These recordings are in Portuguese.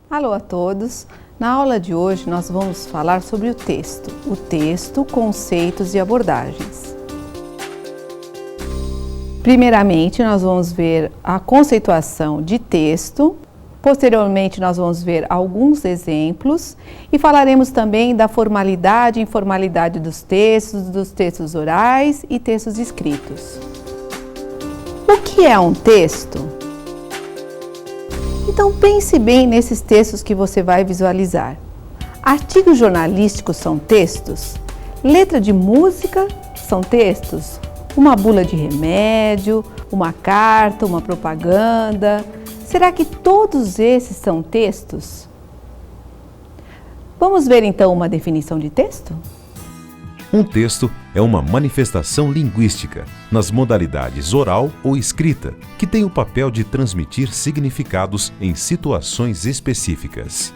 Alô a todos! Na aula de hoje nós vamos falar sobre o texto, conceitos e abordagens. Primeiramente nós vamos ver a conceituação de texto, posteriormente nós vamos ver alguns exemplos e falaremos também da formalidade e informalidade dos textos orais e textos escritos. O que é um texto? Então pense bem nesses textos que você vai visualizar. Artigos jornalísticos são textos? Letra de música são textos? Uma bula de remédio, uma carta, uma propaganda? Será que todos esses são textos? Vamos ver então uma definição de texto? Um texto é uma manifestação linguística, nas modalidades oral ou escrita, que tem o papel de transmitir significados em situações específicas.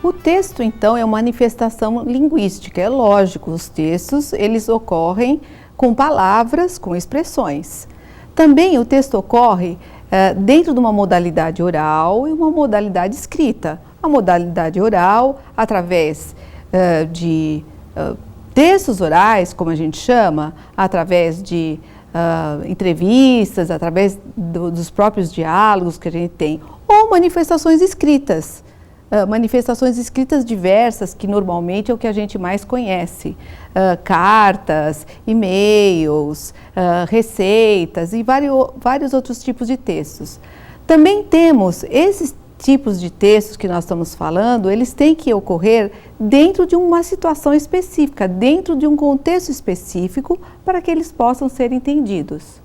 O texto, então, é uma manifestação linguística. É lógico, os textos, eles ocorrem com palavras, com expressões. Também o texto ocorre dentro de uma modalidade oral e uma modalidade escrita. A modalidade oral, através de textos orais, como a gente chama, através de entrevistas, através dos próprios diálogos que a gente tem, ou manifestações escritas diversas, que normalmente é o que a gente mais conhece, cartas, e-mails, receitas e vários outros tipos de textos. Também temos esses tipos de textos que nós estamos falando, eles têm que ocorrer dentro de uma situação específica, dentro de um contexto específico, para que eles possam ser entendidos.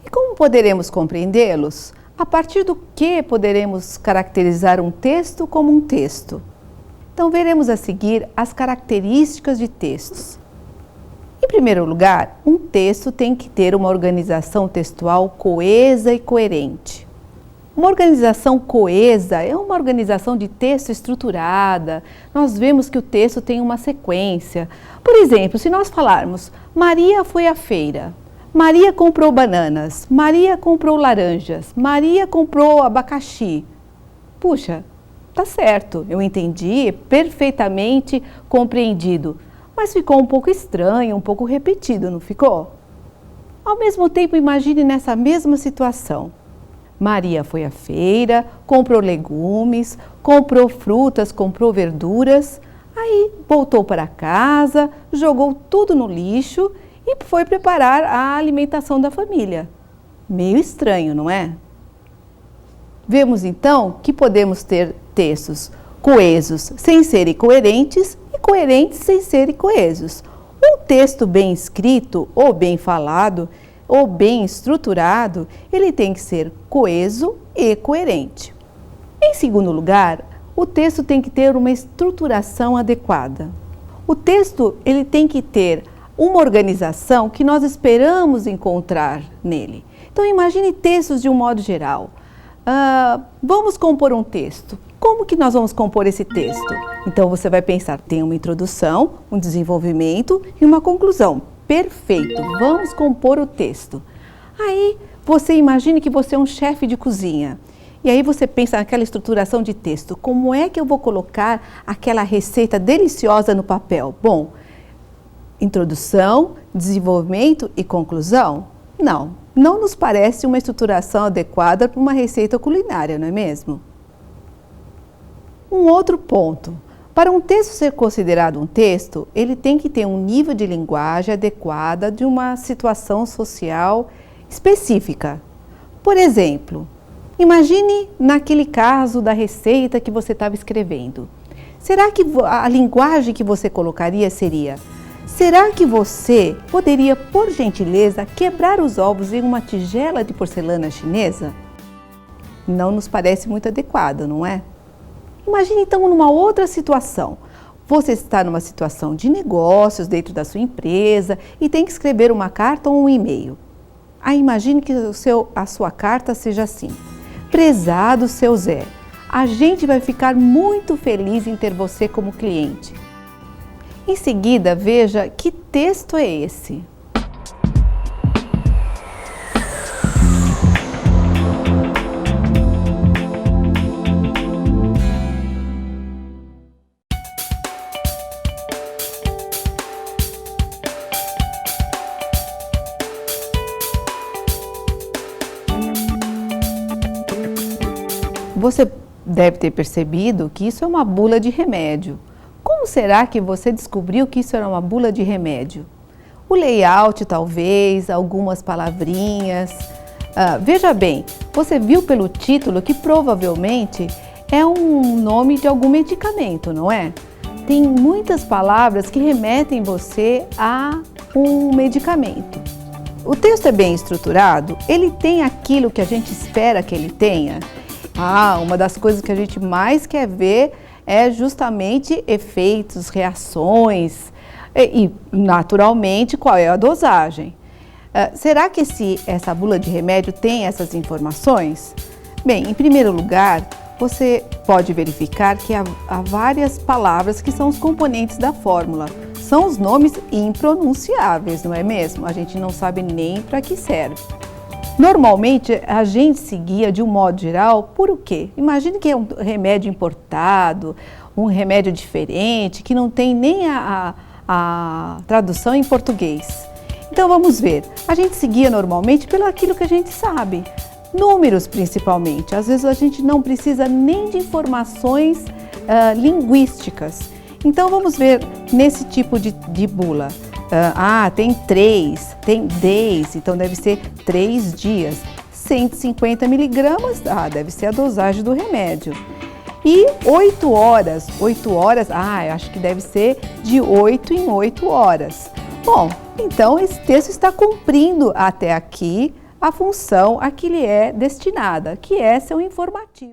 E como poderemos compreendê-los? A partir do que poderemos caracterizar um texto como um texto? Então, veremos a seguir as características de textos. Em primeiro lugar, um texto tem que ter uma organização textual coesa e coerente. Uma organização coesa é uma organização de texto estruturada. Nós vemos que o texto tem uma sequência. Por exemplo, se nós falarmos, Maria foi à feira, Maria comprou bananas, Maria comprou laranjas, Maria comprou abacaxi. Puxa, tá certo, eu entendi, perfeitamente compreendido, mas ficou um pouco estranho, um pouco repetido, não ficou? Ao mesmo tempo, imagine nessa mesma situação. Maria foi à feira, comprou legumes, comprou frutas, comprou verduras, aí voltou para casa, jogou tudo no lixo e foi preparar a alimentação da família. Meio estranho, não é? Vemos então que podemos ter textos coesos sem serem coerentes e coerentes sem serem coesos. Um texto bem escrito ou bem falado ou bem estruturado, ele tem que ser coeso e coerente. Em segundo lugar, o texto tem que ter uma estruturação adequada. O texto ele tem que ter uma organização que nós esperamos encontrar nele. Então imagine textos de um modo geral. Vamos compor um texto. Como que nós vamos compor esse texto? Então você vai pensar, tem uma introdução, um desenvolvimento e uma conclusão. Perfeito, vamos compor o texto. Aí você imagine que você é um chefe de cozinha. E aí você pensa naquela estruturação de texto. Como é que eu vou colocar aquela receita deliciosa no papel? Bom, introdução, desenvolvimento e conclusão? Não nos parece uma estruturação adequada para uma receita culinária, não é mesmo? Um outro ponto. Para um texto ser considerado um texto, ele tem que ter um nível de linguagem adequada de uma situação social específica. Por exemplo, imagine naquele caso da receita que você estava escrevendo. Será que a linguagem que você colocaria seria: será que você poderia, por gentileza, quebrar os ovos em uma tigela de porcelana chinesa? Não nos parece muito adequado, não é? Imagine então numa outra situação. Você está numa situação de negócios dentro da sua empresa e tem que escrever uma carta ou um e-mail. Aí imagine que a sua carta seja assim: prezado seu Zé, a gente vai ficar muito feliz em ter você como cliente. Em seguida, veja que texto é esse. Você deve ter percebido que isso é uma bula de remédio. Como será que você descobriu que isso era uma bula de remédio? O layout, talvez, algumas palavrinhas. Veja bem, você viu pelo título que provavelmente é um nome de algum medicamento, não é? Tem muitas palavras que remetem você a um medicamento. O texto é bem estruturado? Ele tem aquilo que a gente espera que ele tenha? Uma das coisas que a gente mais quer ver é justamente efeitos, reações e naturalmente, qual é a dosagem. Será que essa bula de remédio tem essas informações? Bem, em primeiro lugar, você pode verificar que há várias palavras que são os componentes da fórmula. São os nomes impronunciáveis, não é mesmo? A gente não sabe nem para que serve. Normalmente, a gente se guia de um modo geral por o quê? Imagine que é um remédio importado, um remédio diferente, que não tem nem a tradução em português. Então vamos ver, a gente se guia normalmente pelo aquilo que a gente sabe, números principalmente. Às vezes a gente não precisa nem de informações linguísticas. Então vamos ver nesse tipo de bula. Tem 3, tem days, então deve ser 3 dias. 150 miligramas, deve ser a dosagem do remédio. E 8 horas, eu acho que deve ser de 8 em 8 horas. Bom, então esse texto está cumprindo até aqui a função a que lhe é destinada, que é ser um informativo.